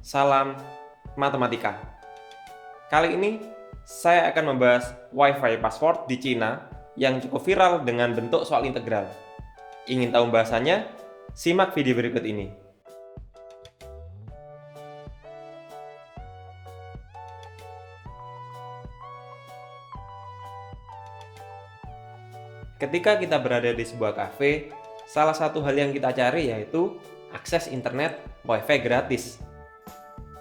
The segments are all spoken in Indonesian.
Salam matematika. Kali ini saya akan membahas Wi-Fi password di Cina yang cukup viral dengan bentuk soal integral. Ingin tahu bahasanya? Simak video berikut ini. Ketika kita berada di sebuah kafe, salah satu hal yang kita cari yaitu akses internet Wi-Fi gratis.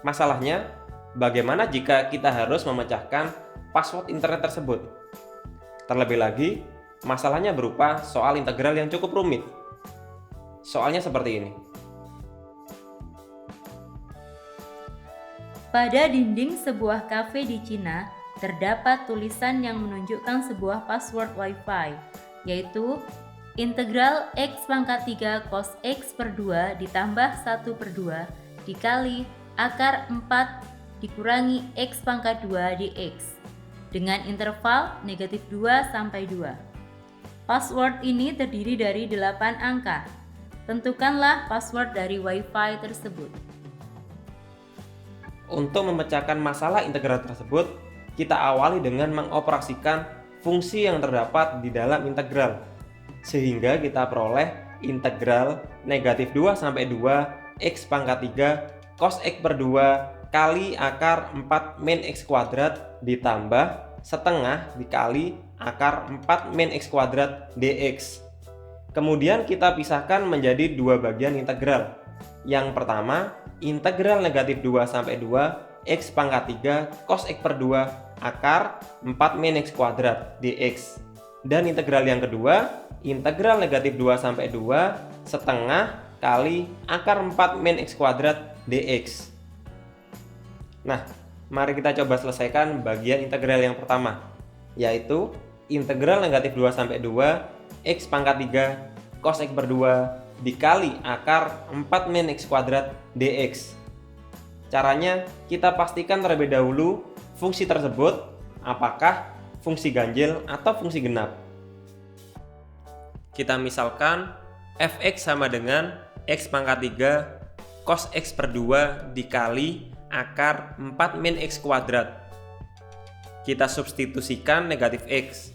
Masalahnya, bagaimana jika kita harus memecahkan password internet tersebut? Terlebih lagi, masalahnya berupa soal integral yang cukup rumit. Soalnya seperti ini. Pada dinding sebuah kafe di Cina, terdapat tulisan yang menunjukkan sebuah password Wi-Fi, yaitu integral x pangkat 3 cos x per 2 ditambah 1 per 2 dikali akar 4 dikurangi x pangkat 2 dx dengan interval negatif 2 sampai 2. Password ini terdiri dari 8 angka. Tentukanlah password dari Wi-Fi tersebut. Untuk memecahkan masalah integral tersebut, kita awali dengan mengoperasikan fungsi yang terdapat di dalam integral, sehingga kita peroleh integral negatif 2 sampai 2 x pangkat 3 cos x per 2 kali akar 4 min x kuadrat ditambah setengah dikali akar 4 min x kuadrat dx. Kemudian kita pisahkan menjadi dua bagian integral. Yang pertama, integral negatif 2 sampai 2 x pangkat 3 cos x per 2 akar 4 min x kuadrat dx. Dan integral yang kedua, integral negatif 2 sampai 2 setengah kali akar 4 min x kuadrat dx. Nah, mari kita coba selesaikan bagian integral yang pertama, yaitu integral negatif 2 sampai 2 x pangkat 3 cos x per 2 dikali akar 4 min x kuadrat dx. Caranya, kita pastikan terlebih dahulu fungsi tersebut apakah fungsi ganjil atau fungsi genap. Kita misalkan fx sama dengan x pangkat 3 cos x per 2 dikali akar 4 min x kuadrat. Kita substitusikan negatif x,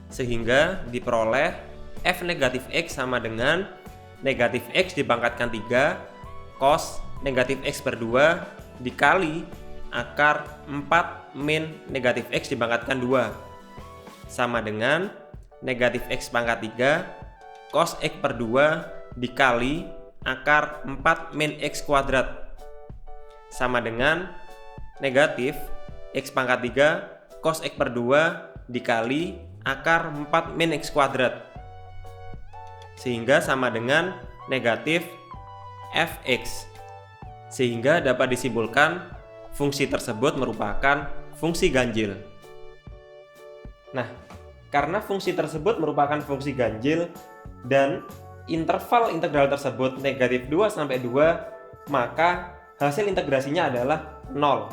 sehingga diperoleh f negatif x sama dengan negatif x dipangkatkan 3 cos negatif x per 2 dikali akar 4 min negatif x dipangkatkan 2 sama dengan negatif x pangkat 3 cos x per 2 dikali akar 4 min x kuadrat sama dengan negatif x pangkat 3 cos x per 2 dikali akar 4 min x kuadrat, sehingga sama dengan negatif fx, sehingga dapat disimpulkan fungsi tersebut merupakan fungsi ganjil. Nah, karena fungsi tersebut merupakan fungsi ganjil dan interval integral tersebut negatif 2 sampai 2, maka hasil integrasinya adalah 0.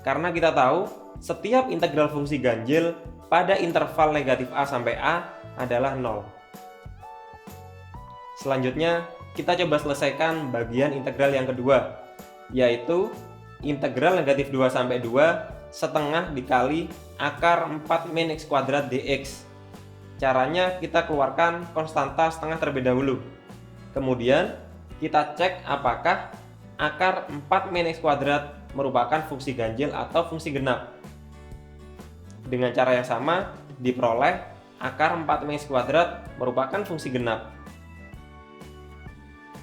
Karena kita tahu setiap integral fungsi ganjil pada interval negatif a sampai a adalah 0. Selanjutnya, kita coba selesaikan bagian integral yang kedua, yaitu integral negatif 2 sampai 2 setengah dikali akar 4 min x kuadrat dx. Caranya, kita keluarkan konstanta setengah terlebih dahulu. Kemudian, kita cek apakah akar 4 min x kuadrat merupakan fungsi ganjil atau fungsi genap. Dengan cara yang sama, diperoleh akar 4 min x kuadrat merupakan fungsi genap.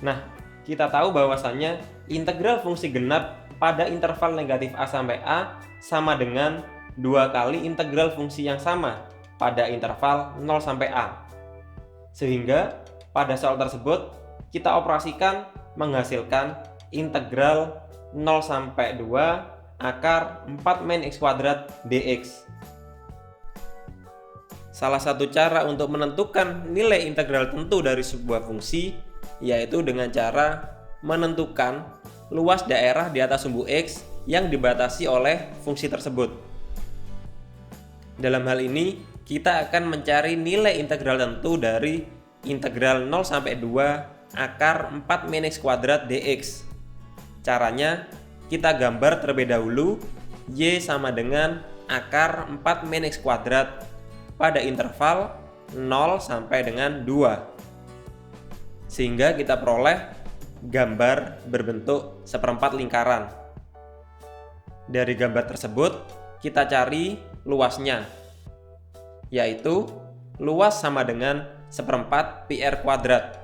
Nah, kita tahu bahwasannya integral fungsi genap pada interval negatif a sampai a sama dengan 2 kali integral fungsi yang sama pada interval 0 sampai a. Sehingga pada soal tersebut kita operasikan menghasilkan integral 0 sampai 2 akar 4 min x kuadrat dx. Salah satu cara untuk menentukan nilai integral tentu dari sebuah fungsi yaitu dengan cara menentukan luas daerah di atas sumbu x yang dibatasi oleh fungsi tersebut. Dalam hal ini, kita akan mencari nilai integral tentu dari integral 0 sampai 2 akar 4 min x kuadrat dx. Caranya, kita gambar terlebih dahulu Y sama dengan akar 4 min X kuadrat pada interval 0 sampai dengan 2. Sehingga kita peroleh gambar berbentuk seperempat lingkaran. Dari gambar tersebut, kita cari luasnya, yaitu luas sama dengan seperempat pi r kuadrat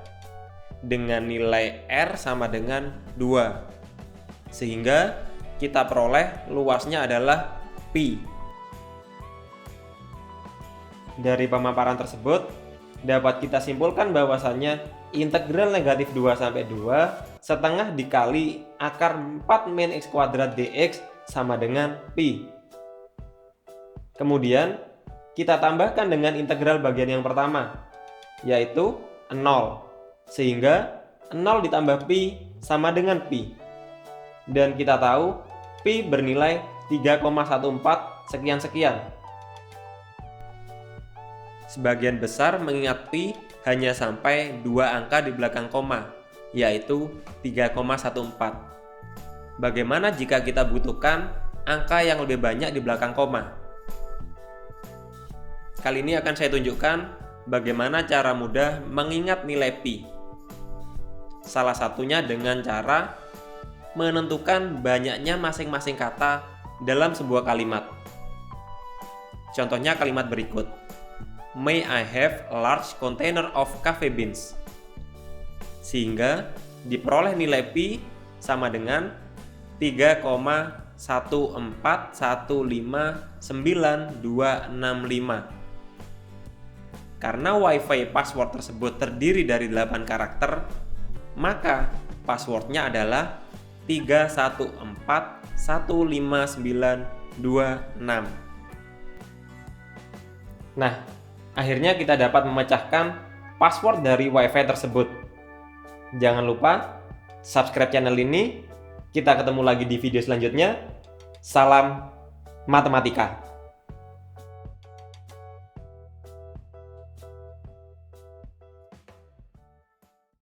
dengan nilai R sama dengan 2. Sehingga kita peroleh luasnya adalah pi. Dari pemaparan tersebut dapat kita simpulkan bahwasannya integral negatif 2 sampai 2 setengah dikali akar 4 min X kuadrat dx sama dengan pi. Kemudian kita tambahkan dengan integral bagian yang pertama, yaitu 0. Sehingga 0 ditambah pi sama dengan pi. Dan kita tahu pi bernilai 3,14 sekian-sekian. Sebagian besar mengingat pi hanya sampai 2 angka di belakang koma, yaitu 3,14. Bagaimana jika kita butuhkan angka yang lebih banyak di belakang koma? Kali ini akan saya tunjukkan bagaimana cara mudah mengingat nilai pi. Salah satunya dengan cara menentukan banyaknya masing-masing kata dalam sebuah kalimat. Contohnya kalimat berikut. May I have a large container of coffee beans? Sehingga diperoleh nilai pi sama dengan 3,1415925. Karena WiFi password tersebut terdiri dari 8 karakter, maka passwordnya adalah 3141592. Nah, akhirnya kita dapat memecahkan password dari WiFi tersebut. Jangan lupa subscribe channel ini. Kita ketemu lagi di video selanjutnya. Salam matematika.